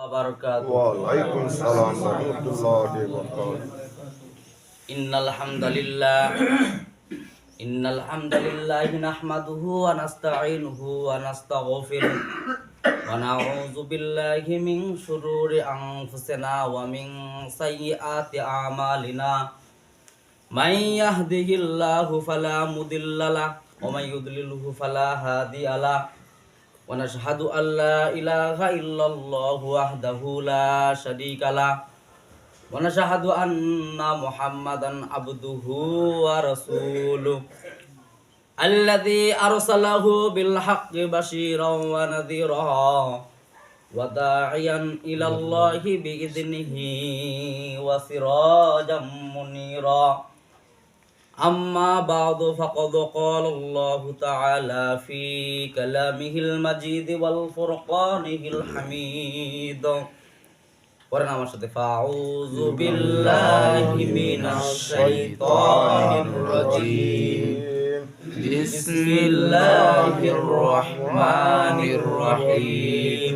وبركاته. وعليكم السلام ورحمة الله وبركاته. إن الحمد لله نحمده ونستعينه ونستغفره ونعوذ بالله من شرور أنفسنا ومن سيئات أعمالنا من يهده الله فلا مضل له ومن يضلله فلا هادي له ونشهد أن لا إله إلا الله وحده لا شريك له ونشهد أن محمدا عبده ورسوله الذي أرسله بالحق بشيرا ونذيرا وداعيا إلى الله بإذنه وسراجا منيرا أما بعد فقد قال الله تعالى في كلامه المجيد والفرقانه الحميد فأعوذ بالله من الشيطان الرجيم بسم الله الرحمن الرحيم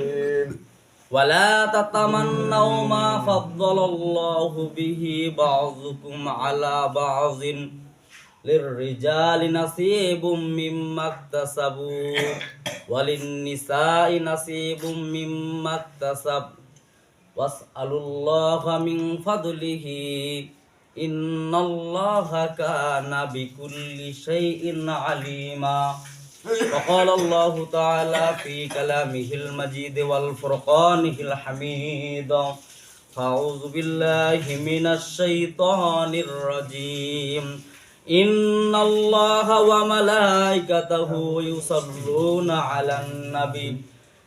ولا تتمنوا ما فضل الله به بعضكم على بعض للرجال نصيب مما اكتسبوا وللنساء نصيب مما اكتسبوا واسألوا الله من فضله إن الله كان بكل شيء عليما وقال الله تعالى في كلامه المجيد والفرقانه الحميد أعوذ بالله من الشيطان الرجيم إن الله وملائكته يصلون على النبي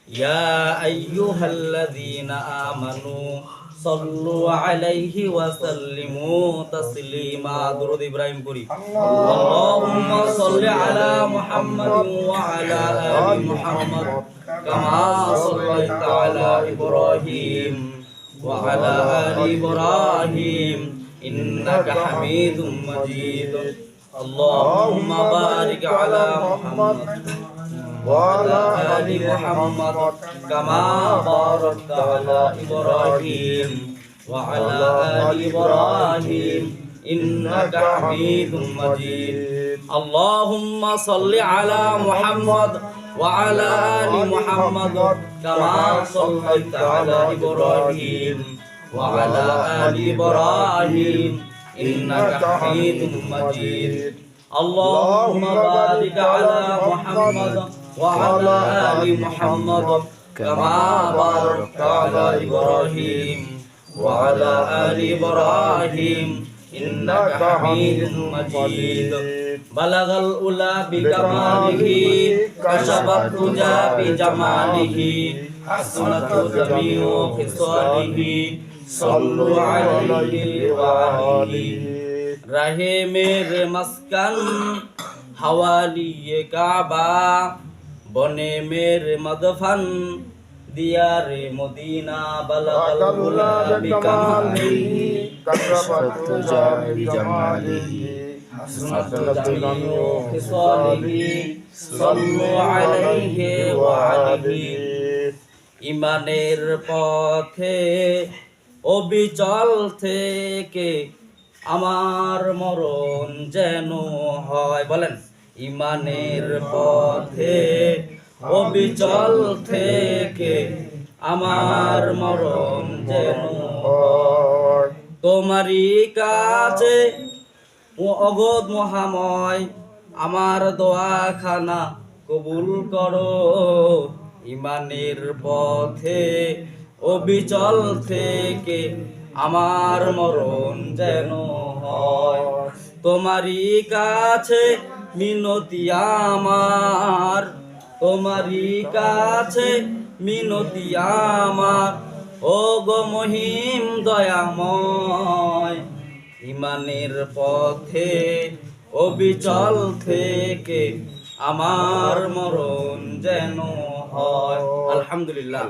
يا أيها الذين آمنوا صلوا عليه وسلموا تسليما درود إبراهيم قري اللهم صل على محمد وعلى آل محمد كما صليت على إبراهيم وعلى آل إبراهيم إنك حميد مجيد اللهم بارك على محمد وعلى آل محمد كما باركت على إبراهيم وعلى آل إبراهيم إنك حميد مجيد اللهم صل على محمد وعلى آل محمد كما صليت على إبراهيم وعلى آل إبراهيم إنك حميد مجيد اللهم بارك على محمد وعلى آل محمد كما باركت على إبراهيم وعلى آل إبراهيم إنك حميد مجيد بلغ الأولى بكماله كشف الدجى بجماله حسنت جميع خصاله صلوا عليه وآله रहे मेरे मस्कन हवाली काबा बने मेरे मदफन दिया रे मदीना बलगल गुलाबी कमालिही कसरत जाबी जमालिही हसनत जमीउ खिसालिही सल्लु अलैहि व आलिही ইমানের পথে অবিচল থেকে আমার মরণ যেন হয় বলেন ইমানের পথে অবিচল থেকে আমার মরণ যেন হয় তোমারই কাছে অগোদ মহাময় আমার দোয়াখানা কবুল করো ইমানের পথে অবিচল থেকে আমার মরণ যেন হয় তোমারই কাছে মিনতি আমার তোমারই কাছে মিনতি আমার ও গো মহিম দয়াময় ইমানের পথে অবিচল থেকে আমার মরণ যেন হয় আলহামদুলিল্লাহ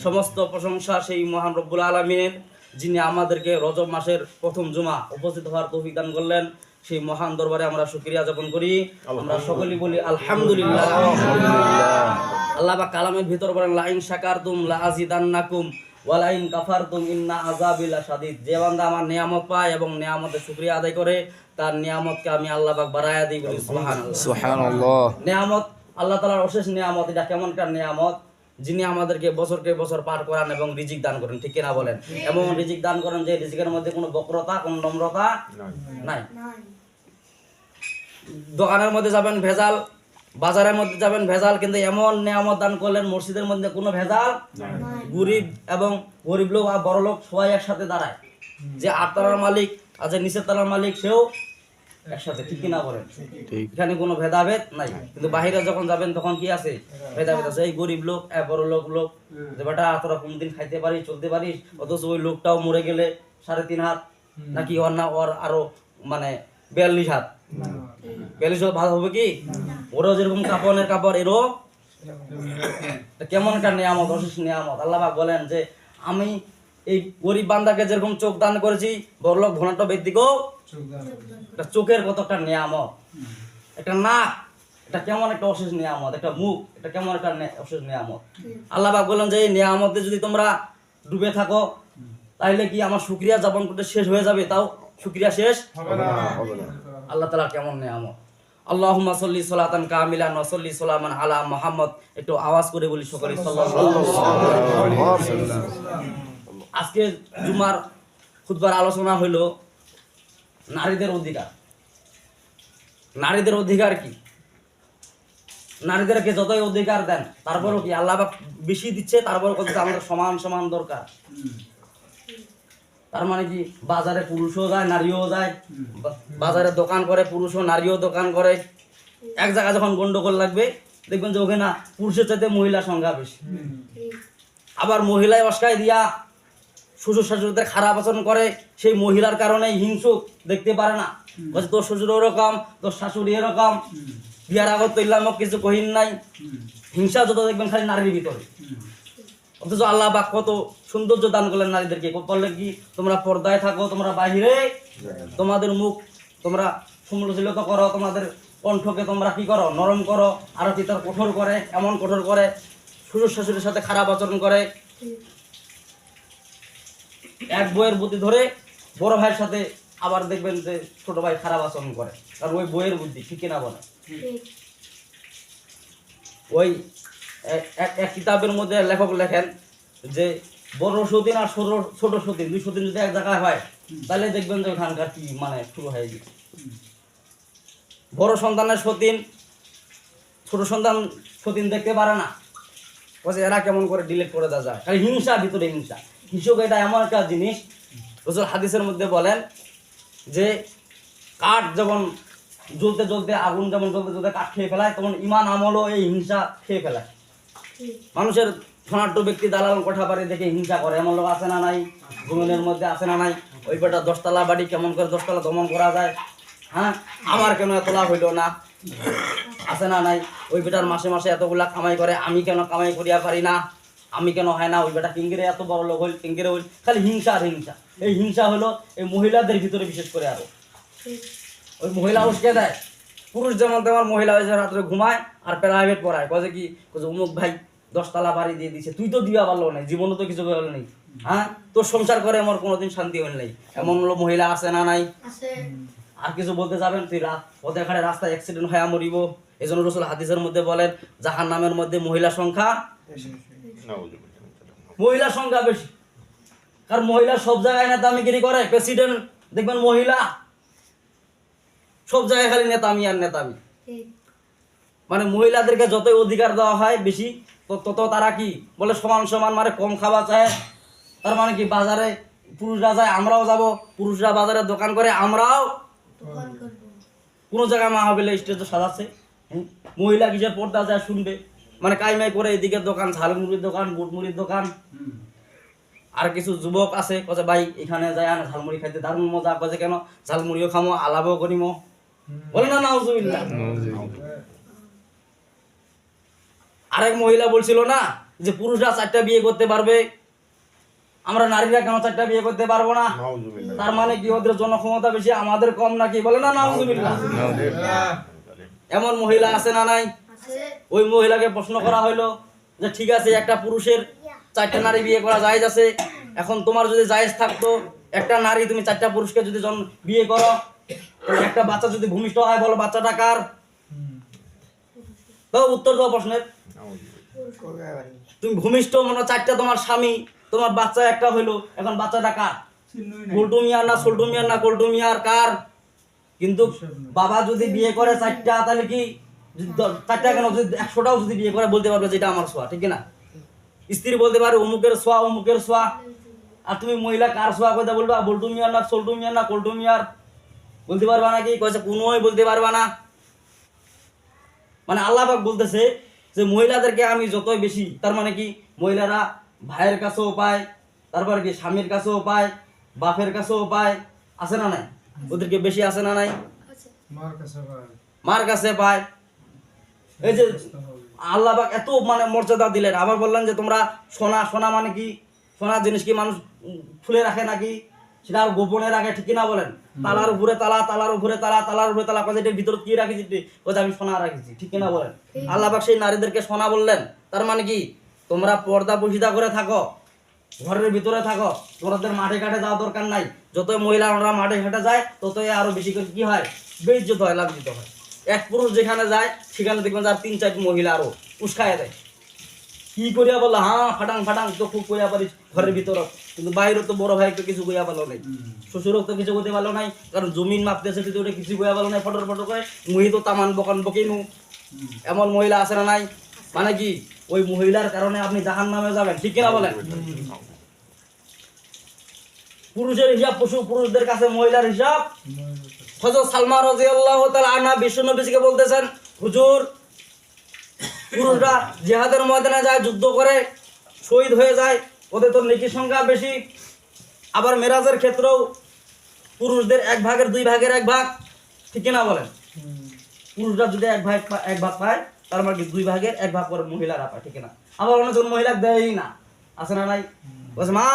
সমস্ত প্রশংসা সেই মহান রব্বুল আলামিনের যিনি আমাদেরকে রজব মাসের প্রথম জুমা উপস্থিত হওয়ার তৌফিক দান করলেন সেই মহান দরবারে আমরা শুকরিয়া জ্ঞাপন করি আমরা সকলেই বলি আলহামদুলিল্লাহ আল্লাহ পাক কালামের ভিতর বলেন লা ইন শাকারতুম লা আযিদান্নাকুম ওয়ালা ইন কাফারতুম ইন্না আযাবি লাশাদীদ। যে বান্দা আমার নিয়ামত পায় এবং নিয়ামতের শুকরিয়া আদায় করে তার নিয়ামতকে আমি আল্লাহ পাক বাড়ায়া দিই। বলি সুবহানাল্লাহ। সুবহানাল্লাহ। নিয়ামত আল্লাহ তাআলার অশেষ নিয়ামত। এটা কেমনকার নিয়ামত? যিনি আমাদেরকে বছরকে বছর পার করান এবং রিজিক দান করেন, ঠিক কিনা বলেন? এমন রিজিক দান করেন যে রিজিকের মধ্যে কোনো বক্রতা, কোনো নম্রতা নাই। দোকানের মধ্যে যাবেন ভেজাল, বাজারের মধ্যে যাবেন ভেজাল, কিন্তু এমন নিয়ামত দান করলেন মসজিদের মধ্যে কোনো ভেজাল। গরিব এবং গরিব লোক আর বড় লোক সবাই একসাথে দাঁড়ায়। যে 8 তলার মালিক আর যে নিচের তলার মালিক সেও একসাথে, ঠিক কিনা বলেন? এখানে কোনো ভেদাভেদ নাই। কিন্তু বাহিরে যখন যাবেন তখন কি আছে? ভেদাভেদ আছে। এই গরিব লোক বড় লোক যে বেটা তোরা কোনদিন খাইতে পারিস, চলতে পারিস, অথচ ওই লোকটাও মরে গেলে 3.5 হাত নাকি ওর না ওর আরো মানে 42 হাত। 42 হাত ভালো হবে কি? ওরও যেরকম কাপড়ের কাপড়, এরও কেমন একটা নিয়ামত, অশেষ নিয়ামত। আল্লাহ পাক বলেন যে আমি এই গরিব বান্দাকে যেরকম চোখ দান করেছি, বড়লোক ধনাঢ্য ব্যক্তিকেও একটা চোখের কত একটা নিয়ামত, একটা নাক, এটা কেমন একটা অশেষ নিয়ামত, একটা মুখ, এটা কেমন একটা অশেষ নিয়ামত। আল্লাহ পাক বলেন যে এই নিয়ামতে যদি তোমরা ডুবে থাকো তাহলে কি আমার শুকরিয়া যাপন করতে শেষ হয়ে যাবে? তাও শুকরিয়া শেষ হবে না। আল্লাহ তাআলা কেমন নিয়ামত। আল্লাহুম্মা সাল্লি সালাতান কামিলান ওয়া সাল্লি সালামান আলা মুহাম্মদ। একটু আওয়াজ করে বলি সকলে সাল্লাল্লাহু আলাইহি ওয়াসাল্লাম। আজকে জুমার খুতবার আলোচনা হইল নারীদের অধিকার। নারীদের অধিকার কি? নারীদেরকে যতই অধিকার দেন তারপরেও কি আল্লাহ পাক বেশি দিচ্ছে, তারপরে কত আমাদের সমান সমান দরকার। তার মানে কি বাজারে পুরুষও যায় নারীও যায়, বাজারে দোকান করে পুরুষও নারীও দোকান করে। এক জায়গায় যখন গন্ডগোল লাগবে দেখবেন যে ওখানে পুরুষের চাইতে মহিলার সংখ্যা বেশি। আবার মহিলায় অস্কায় দিয়া শ্বশুর শাশুড়িদের খারাপ আচরণ করে, সেই মহিলার কারণে হিংসুক দেখতে পারে না, বলছে তোর শ্বশুর ওরকম, তোর শাশুড়ি এরকম, বিয়ার আগত তৈলাম কিছু কহিন নাই। হিংসা যত দেখবেন খালি নারীর ভিতরে। অথচ আল্লাহ পাক কত সৌন্দর্য দান করলেন নারীদেরকে। বললেন কি তোমরা পর্দায় থাকো, তোমরা বাহিরে তোমাদের মুখ তোমরা সমালোচনা করো, তোমাদের কণ্ঠকে তোমরা কি করো? নরম করো। আর কি তার কঠোর করে, এমন কঠোর করে শ্বশুর শাশুড়ির সাথে খারাপ আচরণ করে। এক বইয়ের বুদ্ধি ধরে বড় ভাইয়ের সাথে আবার দেখবেন যে ছোট ভাই খারাপ আচরণ করে, কারণ ওই বইয়ের বুদ্ধি, ঠিক কিনা বলে? ওই এক কিতাবের মধ্যে লেখক লেখেন যে বড় সতীন আর ছোট সতীন, 2 সতীন যদি এক জায়গায় হয় তাহলে দেখবেন যে ওখানকার কি মানে শুরু হয়ে যায়। বড় সন্তানের সতীন ছোট সন্তান সতীন দেখতে পারে না, বলছে এরা কেমন করে ডিলিট করে দেওয়া যায়। খালি হিংসা, ভিতরে হিংসা। হিংসুক এটা এমন একটা জিনিস, রাসূল হাদিসের মধ্যে বলেন যে কাঠ যখন জ্বলতে জ্বলতে, আগুন যেমন জ্বলতে জ্বলতে কাঠ খেয়ে ফেলায়, তখন ইমান আমলও এই হিংসা খেয়ে ফেলায়। মানুষের ধনাঢ্য ব্যক্তি দালাল কোঠা বাড়ি দেখে হিংসা করে, এমন লোক আছে না নাই? জীবনের মধ্যে আছে না নাই? ওই বেটা 10 তলা বাড়ি কেমন করে 10 তলা দমন করা যায়, হ্যাঁ, আমার কেন এত লাভ হইল না, আছে না নাই? ওই বেটার মাসে মাসে এতগুলা কামাই করে, আমি কেন কামাই করিয়া পারি না, আমি কেন হয় না? ওই বেটা কিঙ্গিরে এত বড় লোক হইল, কিঙ্গিরে হইল। খালি হিংসা আর হিংসা। এই হিংসা হলো এই মহিলাদের ভিতরে বিশেষ করে। আরো ওই মহিলা উস্কে দেয়। পুরুষ যেমন তেমন মহিলা হয়েছে, রাত্রে ঘুমায় আর প্রাইভেট পড়ায়, কয়ে কি অমুক ভাই 10 তলা বাড়ি দিয়ে দিছে, তুই তো দিয়া পারলো নাই, জীবনে তো কিছু হলো নেই, হ্যাঁ, তোর সংসার করে আমার কোনোদিন শান্তি হল নাই। এমন মহিলা আছে না নাই? আর কিছু বলতে যাবেন তুই পথে ঘাটে রাস্তায় অ্যাক্সিডেন্ট হয়ে মরিব। এই জন্য রাসূল হাদিসের মধ্যে বলেন জাহান্নামের মধ্যে মহিলার সংখ্যা বেশি। কারণ মহিলা সব জায়গায় নেতামিগিরি করে। প্রেসিডেন্ট দেখবেন মহিলা, সব জায়গায় খালি নেতামি আর নেতামি। মানে মহিলাদেরকে যতই অধিকার দেওয়া হয় বেশি, তত তারা কি বলে সমান সমান, মানে কম খাওয়া চায়। তার মানে কি বাজারে পুরুষরা যায়, আমরাও যাব, পুরুষরা বাজারে দোকান করে, আমরাও কোনো জায়গায় মাহফিলে স্টেজে সাজাচ্ছে, মহিলা কিসের পর্দা যায় শুনবে, মানে কাইমাই করে এদিকে দোকান, ঝালমুড়ির দোকান, বুটমুড়ির দোকান। আর কিছু যুবক আছে কছে ভাই এখানে যায় না ঝালমুড়ি খাইতে দারুণ মজা, কছে কেন ঝালমুড়িও খামো, আলাপও করিমো, বলে না নাউজুবিল্লাহ। আরেক মহিলা বলছিল না যে পুরুষরা 4টা বিয়ে করতে পারবে, আমরা নারীরা কেন 4টা বিয়ে করতে পারবো না? তার মানে কি ওদের জনক্ষমতা বেশি, আমাদের কম নাকি? বলে না নাউজুবিল্লাহ। এমন মহিলা আছে না নাই? ওই মহিলাকে প্রশ্ন করা হইলো যে ঠিক আছে একটা পুরুষের 4টা নারী বিয়ে করা জায়েজ আছে। এখন তোমার যদি জায়েজ থাকতো একটা নারী তুমি 4টা পুরুষকে যদি বিয়ে করো, তাহলে একটা বাচ্চা যদি ভূমিষ্ঠ হয়, বলো বাচ্চাটা কার? দাও উত্তর দাও প্রশ্নের। তুমি ভূমিষ্ঠ মনে 4টা তোমার স্বামী, তোমার বাচ্চা একটা হইলো, এখন বাচ্চাটা কার? বল্টু মিয়ার না সোল্টু মিয়ার না কল্টু মিয়ার, কার? কিন্তু বাবা যদি বিয়ে করে 4টা, তাহলে কি 4টা কেন, যদি 100টাও যদি বিয়ে করে বলতে পারবে যেটা আমার ছোঁয়া, ঠিক না? স্ত্রী বলতে পারে অমুকের ছোঁয়া, অমুকের ছোঁয়া। আর তুমি মহিলা কার ছোঁয়া কথা বলবা? বল্টু মিয়ার না সোল্টু মিয়ার না কল্টু মিয়ার, বলতে পারবা নাকি? কয়েছে কোনোই বলতে পারবা না। মানে আল্লাহ পাক বলতেছে যে মহিলাদেরকে আমি যতই বেশি, তার মানে কি মহিলারা ভাইয়ের কাছেও পায়, তারপর কি স্বামীর কাছেও পায়, বাপের কাছেও পায়, আছে না নাই? ওদেরকে বেশি আছে না নাই? মার কাছে পায়। এই যে আল্লাহ পাক এত মানে মর্যাদা দিলেন, আবার বললেন যে তোমরা সোনা, সোনা মানে কি? সোনা জিনিস কি মানুষ খুলে রাখে নাকি? সেটা আর গোপনে রাখে, ঠিক না বলেন? তালার উপরে তালা, তালার উপরে তালা, তালার উপরে তালা, কাজে এটার ভিতর কি রাখিছি? বলছে আমি সোনা রাখিছি, ঠিক না বলেন? আল্লাহ পাক সেই নারীদেরকে সোনা বললেন, তার মানে কি তোমরা পর্দা পর্দা করে থাকো, ঘরের ভিতরে থাকো, তোমাদের মাঠে ঘাটে যাওয়ার দরকার নাই। যতই মহিলারা মাঠে ঘাটে যায়, ততই আরো বেশি করে কি হয়? বেইজ্জত হয়, লাঞ্ছিত হয়। এক পুরুষ যেখানে যায় সেখানে দেখবেন যার 3-4 মহিলা আরো উস্কায় দেয়। কি করিয়া বললো, হ্যাঁ ফাটাং ফাটাং তো খুব কইয়া পারিস ঘরের ভিতর, কিন্তু বাইরে তো বড় ভাই তো কিছু কইয়া পারলো নাই, শ্বশুরও তো কিছু করতে পারলো নাই, কারণ জমিন মাপতেছে কিন্তু ওটা কিছু কইয়া পারলো নাই, ফটর ফটর করে মুহি তো তামান বকান বকিনু। এমন মহিলা আছে না নাই? মানে কি ওই মহিলার কারণে আপনি জাহান্নামে যাবেন, ঠিক কিনা বলেন? পুরুষের হিসাব পশু, পুরুষদের কাছে মহিলার হিসাব। হযরত সালমা রাদিয়াল্লাহু তাআলা আনহা বিশ্বনবীকে বলতেছেন, হুজুর পুরুষরা জিহাদের ময়দানে যায়, যুদ্ধ করে শহীদ হয়ে যায়, ওদের তো নেকির সংখ্যা বেশি। আবার মেরাজের ক্ষেত্রেও পুরুষদের 1/2 1/2, ঠিক না বলেন? পুরুষরা যদি 1/1 পায়, তার মানে 2/1 করে মহিলারা পায়, ঠিক না? আবার অনেকজন মহিলা দেয়ই না, আছে না নাই? বলছে মা,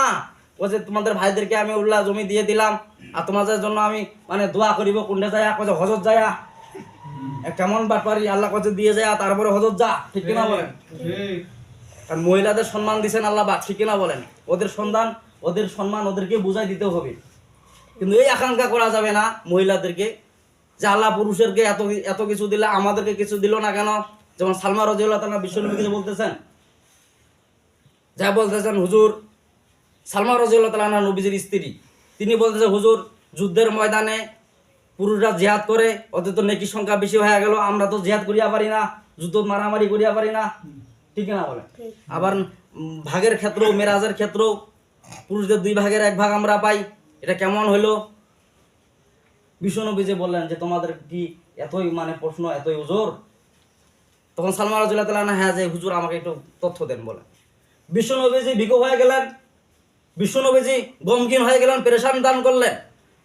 বলছে তোমাদের ভাইদেরকে আমি উল্লাহ জমি দিয়ে দিলাম, আর তোমাদের জন্য আমি মানে দোয়া করিব, কোনটা যায়? কয়ে হজত যায়। কেমন ব্যাপারই, আল্লাহ কাছে দিয়ে যায় তারপরে হজত যা, ঠিক কিনা বলেন? কারণ মহিলাদের সম্মান দিচ্ছেন আল্লাহ পাক, ঠিক কিনা বলেন? ওদের সম্মান ওদেরকে বুঝাই দিতে হবে। কিন্তু এই আকাঙ্ক্ষা করা যাবে না মহিলাদেরকে যে আল্লাহ পুরুষেরকে এত কিছু দিলে আমাদেরকে কিছু দিল না কেন? যেমন সালমা রাদিয়াল্লাহু তাআলা বিশ্বনবীকে বলতেছেন, যা বলতেছেন হুজুর, সালমা রাদিয়াল্লাহু তাআলা নবীজির স্ত্রী, তিনি বলতেছেন হুজুর যুদ্ধের ময়দানে পুরুষরা জিহাদ করে, ওদের তো নেকির সংখ্যা বেশি হয়ে গেল, আমরা তো জিহাদ করিয়া পারি না, যুদ্ধ মারামারি করিয়া পারি না, ঠিক না বলে? আবার ভাগের ক্ষেত্রেও, মেরাজের ক্ষেত্রেও পুরুষদের 2/1 আমরা পাই, এটা কেমন হইলো? বিশ্বনবী যে বললেন যে তোমাদের কি এতই মানে প্রশ্ন, এতই ওজোর? তখন সালমা রাদিয়াল্লাহু তাআলা হ্যাঁ যে হুজুর আমাকে একটু তথ্য দেন বলেন। বিশ্বনবীজি বিকো হয়ে গেলেন, বিশ্বনবীজি গমগিন হয়ে গেলেন, পেরেশান দান করলেন।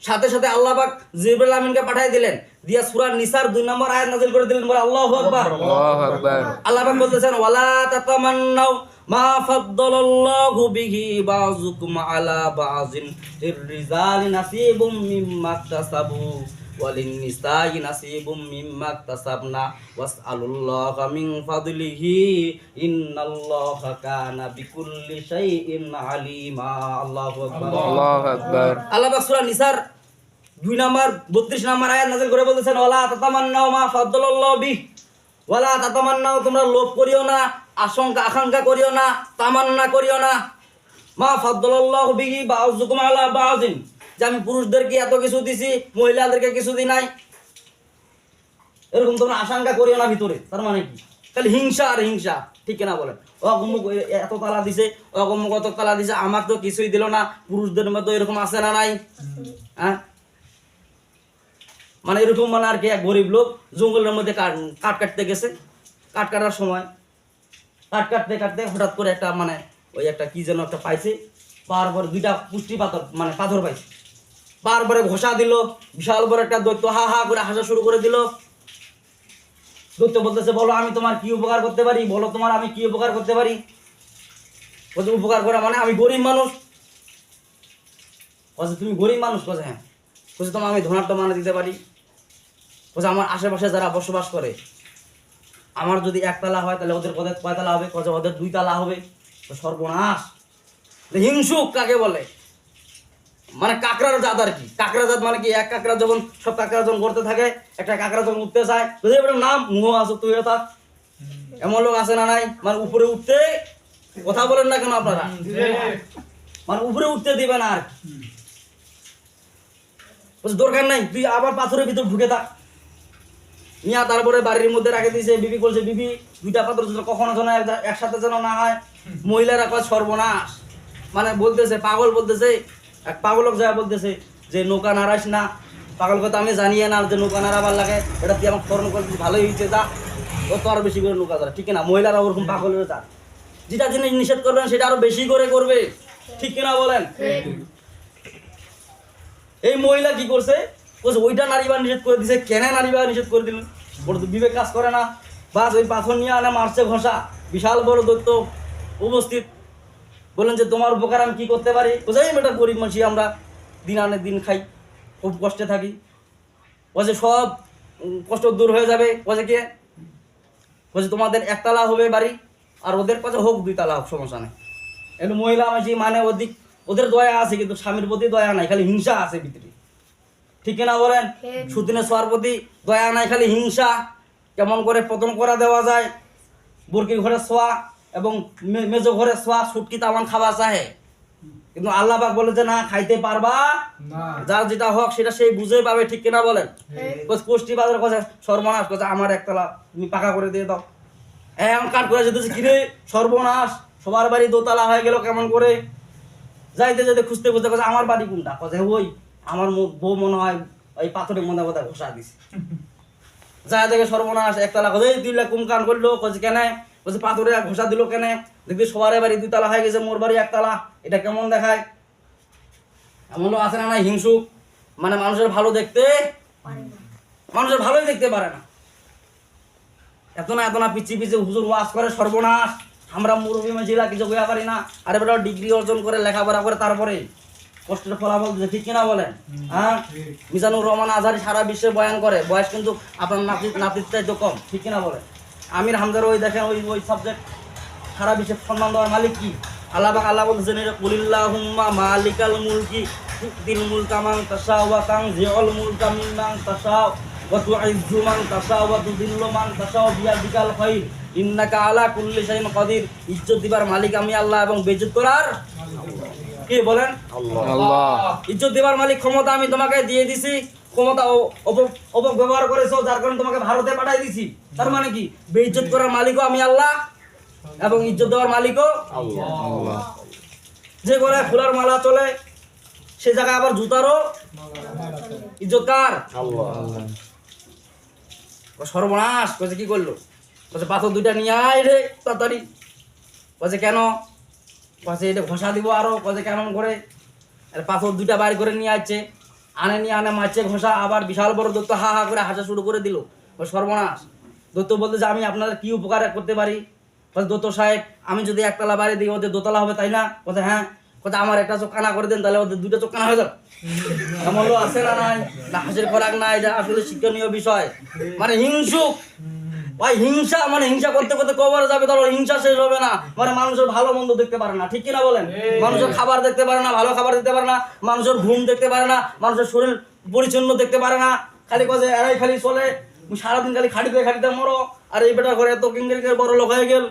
সাথে সাথে আল্লাহ পাক জিবরাইল আমিনকে পাঠিয়ে দিলেন, দিয়া সূরা নিসার 2 নম্বর আয়াত নাযিল করে দিলেন, বলে আল্লাহু আকবার। আল্লাহু আকবার। আল্লাহ পাক বলতেছেন, ওয়ালা তাতামান্নাউ মা ফাদ্দালাল্লাহু বিহি বাযুকুম আলা বাযিন, লিররিজালি নাসিবুম মিম্মা ইকতাসাবু ওয়ালিন-নিসাই নাসিবুম মিম্মা ইকতাসাবনা ওয়াসআলুল্লাহা মিন ফাদলিহি ইন্নাল্লাহা কানা বিকুল্লি শাইইন আলিমা। আল্লাহু আকবার। আল্লাহু আকবার। আল্লাহ পাক সূরা নিসার 2 নম্বর 32 নম্বর আয়াত নাযিল করে বলতেছেন, ওয়ালা তাতামান্নাউ মা ফাদ্দালাল্লাহু বিহি, ওয়ালা তাতামান্নাউ তোমরা লোভ করিও না, আকাঙ্ক্ষা করিও না, তামান্না করিও না, মা ফাদ্দালাল্লাহু বিহি বাযুকুম আলা বাযিন, যে আমি পুরুষদেরকে এত কিছু দিছি, মহিলাদেরকে কিছু দিই নাই, এরকম তোমরা আশঙ্কা করিও না ভিতরে। তার মানে কি? খালি হিংসা আর হিংসা, ঠিক না বলেন? অগমুক এত তালা দিছে, অগমুক অত তালা দিছে, আমার তো কিছুই দিল না। পুরুষদের মতো এরকম আছে না নাই? হ্যাঁ, মানে এরকম মানে আর কি, এক গরিব লোক জঙ্গলের মধ্যে কাঠ কাটতে গেছে, কাঠ কাটার সময় কাঠ কাটতে কাটতে হঠাৎ করে একটা মানে ওই একটা কি যেন একটা পাইছে, পাওয়ার পরে 2টা পুষ্টি পাথর মানে পাথর পাইছে, পাওয়ার পরে ঘষা দিল, বিশাল বড় একটা দৈত্য হা হা করে হাসা শুরু করে দিল। দৈত্য বলতেছে, বলো আমি তোমার কি উপকার করতে পারি, বলো তোমার আমি কি উপকার করতে পারি? বলছে উপকার করা মানে আমি গরিব মানুষ। বলছে তুমি গরিব মানুষ? বলছে হ্যাঁ। বলছে তোমার আমি ধনাঢ্য মানে দিতে পারি। বলছে আমার আশেপাশে যারা বসবাস করে, আমার যদি 1 তালা হয় তাহলে ওদের কয়তলা হবে? ওদের 2 তালা হবে। তো সর্বনাশ। হিংসুক কাকে বলে? মানে কাকড়ার জাত আর কি। কাকড়া জাত মানে কি, এক কাকড়া যখন সব কাকড়া যখন করতে থাকে, একটা কাকড়া যখন উঠতে চায়, তো এটার নাম মুহ আছো তুই থাক। এমন লোক আছে না নাই? মানে উপরে উঠতে কথা বলেন না কেন আপনারা? মানে উপরে উঠতে দিবে না আর কি। বলছে দরকার নাই, তুই আবার পাথরের ভিতর ঢুকে থাক। নিয়া তারপরে বাড়ির মধ্যে রাখে দিয়েছে। বিবি বলছে, বিবি দুইটা পাথর যেন কখনো যেন একসাথে যেন না হয়। মহিলারা কয় সর্বনাশ। মানে বলতেছে, পাগল বলতেছে, এক পাগলক যায় বলতেছে যে নৌকা নাড়াইস না। পাগল কথা আমি জানিয়ে না যে নৌকা নাড়াবার লাগে, এটা তুই আমাকে স্মরণ করে ভালোই হয়েছে, যা ও তো আরো বেশি করে নৌকা ধরে। ঠিক না? মহিলারা ওরকম পাগল হয়ে যায়, যেটা জিনিস নিষেধ করবেন সেটা আরো বেশি করে করবে। ঠিক কিনা বলেন? এই মহিলা কি করছে, বলছে ওইটা নারীবার নিষেধ করে দিছে, কেন নারীবার নিষেধ করে দিলেন? ওটা তো বিবেক কাজ করে না। বাস ওই পাথর নিয়ে আনে, মারছে ঘষা। বিশাল বড় দৈত্য উপস্থিত। বললেন যে তোমার উপকার আমি কি করতে পারি? বোঝাই বেটা, গরিব মানুষ আমরা, দিন আনে দিন খাই, খুব কষ্টে থাকি। বলছে সব কষ্ট দূর হয়ে যাবে। বলছে কে? বলছে তোমাদের একতলা হবে বাড়ি, আর ওদের কাছে হোক দুইতলা হোক, সমস্যা নেই। একটু মহিলা মাঝি মানে ওদের দয়া আছে, কিন্তু স্বামীর প্রতি দয়া নাই, খালি হিংসা আছে ভিতরে। ঠিক না বলেন? সুদিনে সোয়ার প্রতি দয়া নাই, খালি হিংসা। কেমন করে পতন করা দেওয়া যায়। বুরকি ঘরে শোয়া এবং মেজো ঘরে শোয়া, সুটকি তামান খাওয়া চাহে, কিন্তু আল্লাহ পাক বলে যে না, খাইতে পারবা যার যেটা হোক সেটা সেই বুঝে পাবে। ঠিক কিনা বলেন? কোষ্টি বাজার কথা সর্বনাশ কথা, আমার একতলা তুমি পাকা করে দিয়ে দাও। এমন কাট করে যেতেছে, কিরে সর্বনাশ, সবার বাড়ি দোতলা হয়ে গেল কেমন করে? যাইতে যেতে খুঁজতে খুঁজতে কথা, আমার বাড়ি কোনটা? কথা ওই আমার বউ মনে হয় ওই পাথরের মধ্যে কথা ঘষা দিছে। যায় দেখে সর্বনাশ, একতলা কথা এই 2 লাখ কুম কান করলো। কছে কেন? বলছে পাথরে ঘষা দিল কেন? দেখবি সবার বাড়ি 2 তলা হয়ে গেছে, মোর বাড়ি 1 তলা, এটা কেমন দেখায়? এমন লোক আছে না নাই হিংসুক? মানে মানুষের ভালো দেখতে, মানুষের ভালোই দেখতে পারে না। এত না পিছিয়ে পিছিয়ে হুজুর ওয়াজ করে, সর্বনাশ। আমরা মুরব্বী মহিলা কিছু হইয়া পারি না। আরে বেটা ডিগ্রি অর্জন করে লেখাপড়া করে তারপরে কষ্টের ফলাফল দিচ্ছে। ঠিক কিনা বলেন? হ্যাঁ, মিজানুর রহমান আজহারি সারা বিশ্বে বয়ান করে, বয়স কিন্তু আপনার নাতির চাইতে কম। ঠিক কিনা বলেন? আমির হামদার ওই দেখেন ওই সাবজেক্ট সারা বিশ্বে সম্মান দেওয়ার মালিক কি? আল্লাহ বলতেছেন, এটা কুলিল্লাহুম্মা মালিকাল মুলকি তুতিল মুলকা মান তাশা ওয়া তানজিউল মুলকা মিম্মান তাশা ওয়া তুইজ্জু মান তাশা ওয়া তুযিল্লু মান তাশা বিয়াদিকাল খায়র ইন্নাকা আলা কুল্লি শাইইন কাদির। ইজ্জত দিবার মালিক আমি আল্লাহ এবং বেইজ্জত করার কি বলেন? আল্লাহ। ইজ্জত দেবার মালিক, ক্ষমতা আমি তোমাকে দিয়ে দিছি, ক্ষমতা অপব্যবহার করেছো, যার কারণে তোমাকে ভারতে পাঠাই দিছি। তার মানে কি? বেইজ্জত করার মালিকও আমি আল্লাহ এবং ইজ্জত দেওয়ার মালিকও আল্লাহ। যে করে ফুলার মালা চলে, সে জায়গায় আবার জুতারও ইজ্জত কার? সর্বনাশ। কয়েছে কি করলো? বলছে পাথর 2টা নিয়ে আয় রে তাড়াতাড়ি। বলছে কেন? বলছে এটা ঘষা দিব আরো। বলছে কেমন করে? পাথর 2টা বাইর করে নিয়ে আসছে, নিয়ে আনে মারছে ঘষা। আবার বিশাল বড় দত্ত হা হা করে হাসা শুরু করে দিল। সর্বনাশ। দত্ত বলতে যে আমি আপনাদের কি উপকার করতে পারি? বলছে দত্ত সাহেব, আমি যদি 1 তলা বাড়ি দিই, ওদের 2 তলা হবে, তাই না? বলছে হ্যাঁ। বলছে আমার একটা চোখ কানা করে দেন, তাহলে ওদের 2টা চোখ কানা হয়ে যাবে। এমন লোক আছে না নাই? না হাসির খোরাক নাই, এটা আসলে শিক্ষণীয় বিষয়। মানে হিংসুক ভাই, হিংসা মানে হিংসা করতে করতে কবরে যাবে, তাহলে হিংসা শেষ হবে না। মানে মানুষের ভালো মন্দ দেখতে পারে না। ঠিক কিনা বলেন? মানুষের খাবার দেখতে পারে না, ভালো খাবার দেখতে পারে না, মানুষের ঘুম দেখতে পারে না, মানুষের শরীর পরিচ্ছন্ন দেখতে পারে না। খালি কাজে এরাই খালি চলে, সারাদিন খালি খাটিতে মরো। আর এই বেটা করে এত কিংকের বড় লোক হয়ে গেল।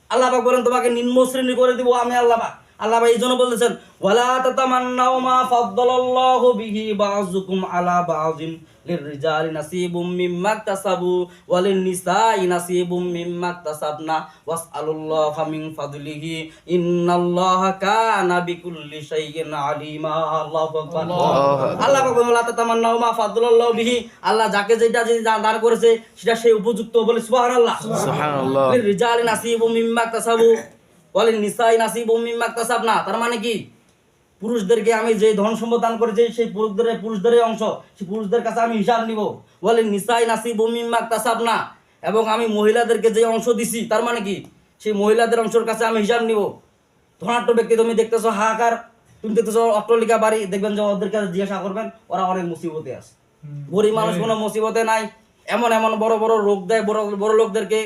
আল্লাহ পাক বলেন তোমাকে নিম্ন শ্রেণী করে দিব আমি আল্লাহ পাক। আল্লাহ ভাই এই জন্য বলতেছেন, ওয়ালা তাতামান্নাউ মা ফাদ্দালাল্লাহু বিহি বাযুকুম আলা বাযিন লিররিজালি নাসিবুম মিম্মা ইকতাসাবু ওয়া লিন-নিসাই নাসিবুম মিম্মা ইকতাসাবনা ওয়াসআলুল্লাহা মিন ফাদলিহি ইন্নাল্লাহা কানা বিকুল্লি শাইইন আলিমা। আল্লাহু আকবার। আল্লাহ পাক বলেন, ওয়ালা তাতামান্নাউ মা ফাদ্দালাল্লাহু বিহি, আল্লাহ যাকে যেটা দান করেছে সেটা সেই উপযুক্ত। বলে সুবহানাল্লাহ। সুবহানাল্লাহ। লিররিজালি নাসিবুম মিম্মা ইকতাসাবু বলেন নিসাই নাসিবুম মিম্মা ইকতাসাবনা। তার মানে কি? পুরুষদেরকে আমি যে ধন সম্পদ দান করেছি, সেই পুরুষদের অংশ, সেই পুরুষদের কাছে আমি হিসাব নিব। বলেন নিসাই নাসিবুম মিম্মা ইকতাসাবনা। এবং আমি মহিলাদেরকে যে অংশ দিছি, তার মানে কি? সেই মহিলাদের অংশের কাছে আমি হিসাব নিব। ধনাঢ্য ব্যক্তি তুমি দেখতেছো হাহাকার, তুমি দেখতেছো অট্টালিকা বাড়ি, দেখবেন যে ওদের কাছে জিজ্ঞাসা করবেন, ওরা অনেক মুসিবতে আছে। গরিব মানুষ কোনো মুসিবতে নাই। এমন বড় বড় রোগ দেয় বড় বড় লোকদেরকে,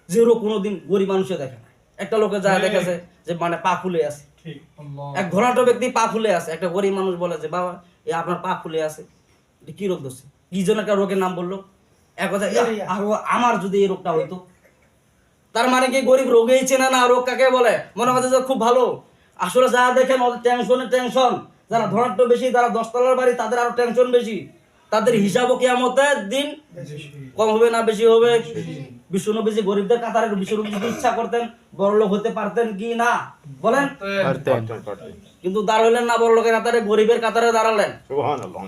যে রোগ কোনোদিন গরিব মানুষে দেখে না। একটা লোকে যায় দেখেছে যে মানে পা ফুলে আছে, এক ধনাঢ্য ব্যক্তি পা ফুলে আছে, একটা গরিব মানুষ বলে যে বাবা এই আপনার পা ফুলে আছে, এটা কি রোগ ধরছে, কি জন্য একটা রোগের নাম বললো, এক কথা আমার যদি এই রোগটা হইতো, তার মানে কি গরিব রোগেই চেনে না রোগ কাকে বলে, মনে হচ্ছে যে খুব ভালো। আসলে যা দেখেন ওদের টেনশন, যারা ধনাঢ্য বেশি, যারা 10 তলার বাড়ি তাদের আরো টেনশন বেশি, তাদের হিসাবও কিয়ামতের দিন কম হবে না বেশি হবে। বিশ্বনবীজি গরিবদের কাতারে বিশ্বনবীজি ইচ্ছা করতেন বড়লোক হতে পারতেন কি না বলেন, কিন্তু দাঁড়ালেন না বড়লোকের কাতারে, গরিবের কাতারে দাঁড়ালেন। সুবহানাল্লাহ,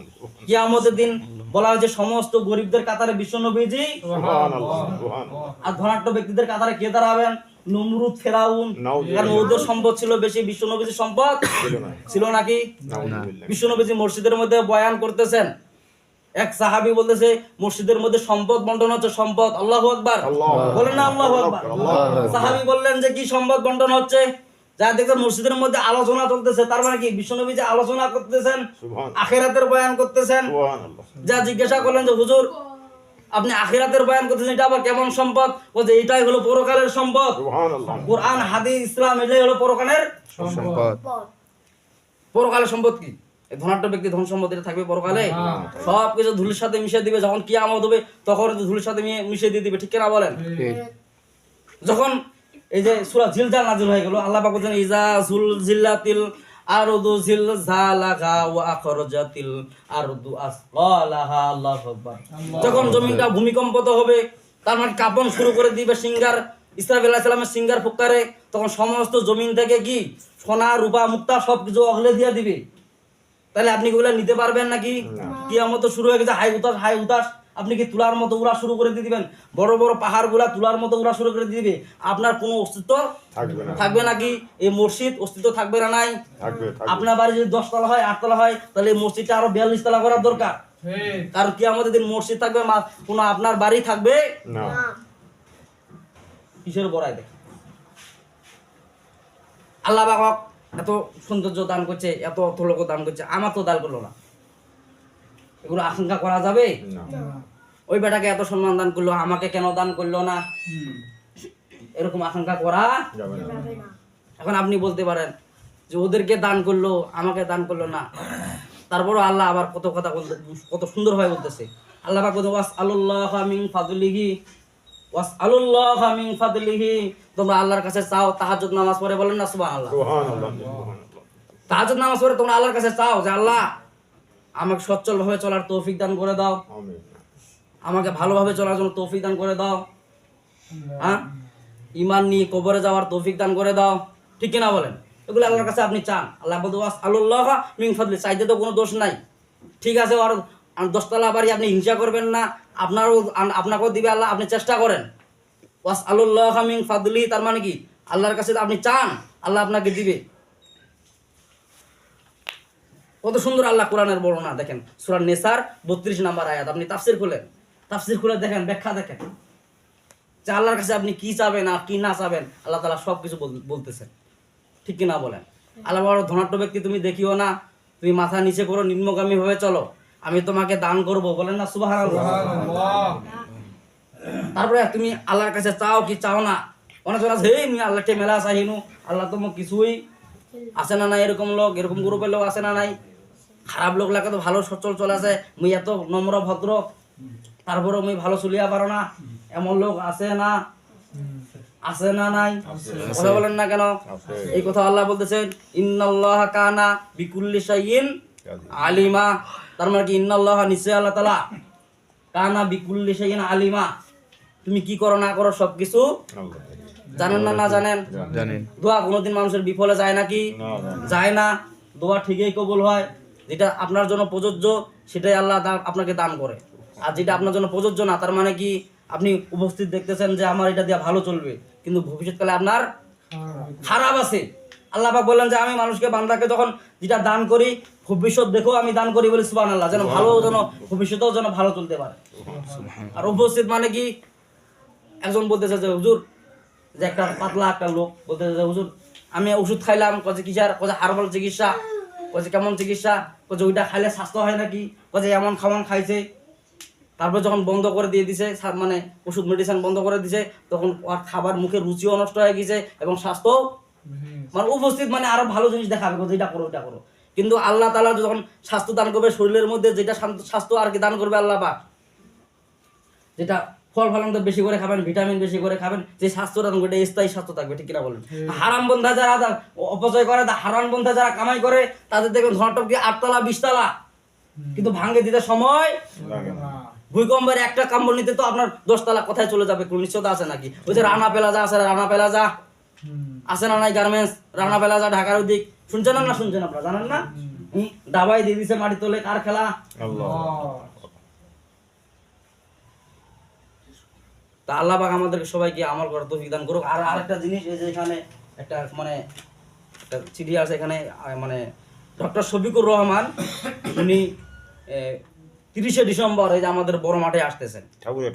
কিয়ামতের দিন বলা হয়েছে সমস্ত গরিবদের কাতারে বিশ্বনবীজি, সুবহানাল্লাহ, সুবহানাল্লাহ। আর ধনাঢ্য ব্যক্তিদের কাতারে কে দাঁড়াবেন, নমরুদ, ফেরাউন, কারণ ওদের সম্পদ ছিল বেশি, বিশ্বনবীজির সম্পদ ছিল নাকি? বিশ্বনবীজি মসজিদের মধ্যে বয়ান করতেছেন, এক সাহাবী বলতেছে মসজিদের মধ্যে সম্পদ বন্টন হচ্ছে, সম্পদ, আল্লাহু আকবার বলেন না, আল্লাহু আকবার। সাহাবী বললেন যে কি সম্পদ বন্টন হচ্ছে, যা দেখছেন মসজিদের মধ্যে আলোচনা চলতেছে, তার মানে কি বিশ্বনবী যে আলোচনা করতেছেন, আখিরাতের বয়ান করতেছেন। যা জিজ্ঞাসা করলেন যে হুজুর আপনি আখিরাতের বয়ান করতেছেন, এটা আবার কেমন সম্পদ, বলছে এটাই হলো পরকালের সম্পদ, কোরআন হাদিস ইসলাম এটাই হলো পরকালের সম্পদ। পরকালের সম্পদ কি? ধনাঢ্য ব্যক্তি ধন সম্পদ এটা থাকবে পরকালে? সব কিছু ধুলির সাথে মিশিয়ে দিবে, যখন কিয়ামত হবে তখন ধুলির সাথে মিশিয়ে দিয়ে দিবে, ঠিক কিনা বলেন? যখন এই যে সূরা জিলজাল নাযিল হয়ে গেল, আল্লাহ পাক বলেন ইজা জুলজিলাতিল আরদু জিলজালাহা ওয়া আখরাজাতিল আরদু আসকালাহা, আল্লাহু আকবার। যখন জমিনটা ভূমিকম্পিত হবে, তার মানে কাঁপন শুরু করে দিবে সিঙ্গার, ইসরাফিল আলাইহিস সালামের সিঙ্গার ফুৎকারে, তখন সমস্ত জমিন থেকে কি সোনা রূপা মুক্তা সবকিছু অগলে দিয়ে দিবে। তাহলে আপনি কি ওগুলা নিতে পারবেন নাকি? কিয়ামত শুরু হয়ে গেছে, হাই উতাস, আপনি কি তুলার মতো উড়া শুরু করে দিয়ে দিবেন? বড় বড় পাহাড় গুলা তুলার মতো উড়া শুরু করে দিয়ে দিবে, আপনার কোনো অস্তিত্ব থাকবে নাকি? এই মসজিদ অস্তিত্ব থাকবে না নাই? আপনার বাড়ি যদি 10 তলা হয় 8 তলা হয়, তাহলে এই মসজিদটা আরো 42 তলা করার দরকার, কারণ কিয়ামতের দিন মসজিদ থাকবে কোনো আপনার বাড়ি থাকবে না। কিসের বড়াই দেখেন, আল্লাহ পাক এত সৌন্দর্য দান করছে, এত অর্থ লোক দান করছে, আমার তো দান করলো না, এগুলো আশঙ্কা করা যাবে? ওই বেটাকে এত সম্মান দান করলো, আমাকে কেন দান করলো না, এরকম আশঙ্কা করা যাবে না। এখন আপনি বলতে পারেন যে ওদেরকে দান করলো আমাকে দান করলো না, তারপরও আল্লাহ আবার কত কথা বলতে, কত সুন্দর ভাবে বলতেছে। আল্লাহ পাক বলতে ওয়াসআলুল্লাহা মিন ফাদলিহি, ওয়াসআলুল্লাহা মিন ফাদলিহি, তোমরা আল্লাহর কাছে চাও। তাহাজ্জুদ নামাজ পড়ে বলেন না সুবহানাল্লাহ, তাহাজ্জুদ নামাজ পড়ে তোমরা আল্লাহর কাছে চাও যে আল্লাহ আমাকে সচ্ছল ভাবে চলার তৌফিক দান করে দাও, আমাকে ভালোভাবে চলার জন্য তৌফিক দান করে দাও, হ্যাঁ ঈমান নিয়ে কবরে যাওয়ার তৌফিক দান করে দাও, ঠিক কিনা বলেন? এগুলো আল্লাহর কাছে আপনি চান। আল্লাহ বলতে ওয়াসআলুল্লাহা মিন ফাদলি, চাইতে তো কোনো দোষ নাই, ঠিক আছে। আর 10 তলা বাড়ি আপনি হিংসা করবেন না, আপনাকেও দিবে আল্লাহ, আপনি চেষ্টা করেন। ওয়াসআলুল্লাহা মিন ফাদলি, তার মানে কি আল্লাহর কাছে আপনি চান, আল্লাহ আপনাকে দিবে। কত সুন্দর আল্লাহ কোরআনের বর্ণনা দেখেন, সূরা নিসার 32 নম্বর আয়াত, আপনি তাফসীর খুলে দেখেন, ব্যাখ্যা দেখেন যে আল্লাহর কাছে আপনি কি চাবেন আর কি না চাবেন, আল্লাহ তাআলা সবকিছু বলতেছেন, ঠিক কি না বলেন? আল্লাহ বড় ধনাঢ্য ব্যক্তি তুমি দেখিও না, তুমি মাথা নিচে করো, নিম্নগামী ভাবে চলো, আমি তোমাকে দান করব, বলেন না সুবহানাল্লাহ। তারপরে তুমি আল্লাহর কাছে চাও কি চাও না, অনেক সময় আছে এই আল্লাহকে মেলা চাহিনু, আল্লাহ তো কিছুই আছে না নাই, এরকম লোক, এরকম গ্রুপের লোক আছে না নাই? খারাপ লোক লাগে তো ভালো সচ্ছল চলে আছে, মুই এত নম্র ভদ্র, তারপরে মুই ভালো চলিয়া পারো না, এমন লোক আছে না? আছে না নাই? কথা বলেন না কেন? এই কথা আল্লাহ বলতেছেন ইন্নাল্লাহা কানা বিকুল্লি শাইইন আলিমা, তার মানে কি ইন্নাল্লাহা, নিশ্চয় আল্লাহ তাআলা, কানা বিকুল্লি শাইইন আলিমা, তুমি কি করো না করো সবকিছু জানেন না? না জানেন? জানেন। দোয়া কোনোদিন মানুষের বিফলে যায় নাকি? যায় না। দোয়া ঠিকই কবুল হয়, যেটা আপনার জন্য প্রযোজ্য সেটাই আল্লাহ আপনাকে দান করে, আর যেটা আপনার জন্য প্রযোজ্য না, তার মানে কি আপনি উপস্থিত দেখতেছেন যে আমার এটা দিয়ে ভালো চলবে, কিন্তু ভবিষ্যৎকালে আপনার খারাপ আছে। আল্লাহ পাক বললেন যে আমি মানুষকে, বান্দাকে যখন যেটা দান করি, ভবিষ্যৎ দেখো আমি দান করি বলি সুবহানাল্লাহ, যেন ভালো, যেন ভবিষ্যতেও যেন ভালো চলতে পারে। আর উপস্থিত মানে কি, একজন বলতেছে যে হুজুর, যে একটা পাতলা একটা লোক বলতেছে যে হুজুর আমি ওষুধ খাইলাম, কছে কিসার, কছে হার্বাল চিকিৎসা, কছে কেমন চিকিৎসা, কছে ওইটা খাইলে স্বাস্থ্য হয় নাকি, কছে এমন খাওয়ান খাইছে, তারপর যখন বন্ধ করে দিয়ে দিছে মানে ওষুধ মেডিসিন বন্ধ করে দিছে, তখন আর খাবার মুখে রুচিও নষ্ট হয়ে গেছে এবং স্বাস্থ্য মানে উপস্থিত মানে আরো ভালো জিনিস দেখাবে, যেটা করো ওইটা করো। কিন্তু আল্লাহ তাআলা যখন স্বাস্থ্য দান করবে শরীরের মধ্যে, যেটা স্বাস্থ্য আর কি দান করবে আল্লাহ পাক, যেটা ফল ফলান বেশি করে খাবেন, ভিটামিন বেশি করে খাবেন, যে স্বাস্থ্য দান করবে স্থায়ী স্বাস্থ্য থাকবে, ঠিক কিনা বলেন? হারাম বন্ধা যারা অপচয় করে, হারাম বন্ধা যারা কামাই করে, তাদের দেখবেন ঘরটপ কি 8 তলা 20 তলা, কিন্তু ভাঙে দিতে সময় ভূমিকম্পের একটা কাম্বল নিতে তো আপনার 10 তলা কোথায় চলে যাবে, কোন নিশ্চয়তা আছে নাকি? ওই যে রানা প্লাজা আছে, রানা প্লাজা আছে না নাই, গার্মেন্টস রানা প্লাজা ঢাকার ওদিক, শুনছেন না শুনছেন আপনারা জানেন না? দাবাই দিয়ে দিছে মাটি তোলে, কার খেলা? আল্লাহ তা আল্লাহ পাক আমাদেরকে সবাইকে আমল করার তৌফিক দান করুক। আর আরেকটা জিনিস, এই যে এখানে একটা মানে একটা চিঠি আছে এখানে, মানে ডক্টর শফিকুর রহমান, উনি 30শে ডিসেম্বর এই যে আমাদের বড় মাঠে আসতেছেন। ঠাকুরে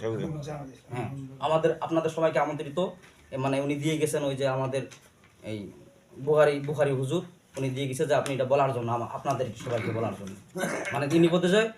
হ্যাঁ, আমাদের আপনাদের সবাইকে আমন্ত্রিত, মানে উনি দিয়ে গেছেন ওই যে আমাদের এই বুখারি হুজুর, উনি দিয়ে গেছে যে আপনি এটা বলার জন্য, আপনাদের সবাইকে বলার জন্য, মানে তিনি বলতে চায়